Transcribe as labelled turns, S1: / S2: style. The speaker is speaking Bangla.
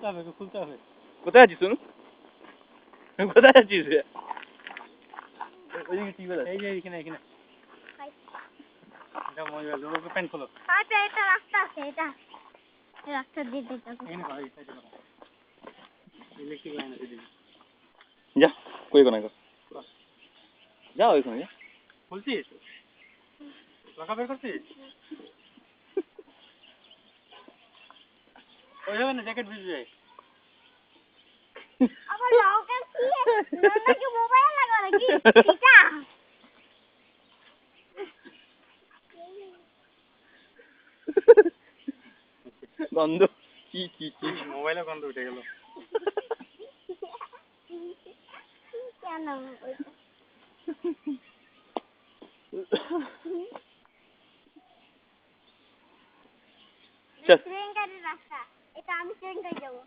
S1: খুলতে হবে।
S2: কোথায় আছিস শুনু? কোথায় আছিস? ওইদিকে টিভি আছে।
S1: এই যে এখানে এখানে। এটা মজা লোকে প্যান্ট খোলো।
S3: আচ্ছা এটা রাস্তা আছে এটা। এই রাস্তা দিয়ে যেতে হবে।
S1: এখানে ভাই সাইডে করো। ইলেকট্রিক লাইন আছে দিদি।
S2: যা কই কোনা গো। যা ওইখানে যা।
S1: খুলছিস? লাগা বের করছিস? ওই হবে না জ্যাকেট ভিজবে।
S3: আবার লকার কি? নাকি মোবাইল লাগা নাকি? এটা
S2: গন্ধ কি কি কি
S1: মোবাইলে গন্ধ উঠে গেল।
S3: কেন ওইটা?
S2: চল
S3: ট্রেন গাড়ির রাস্তা। এটা আমি ট্রেন গাড়ি যাবো।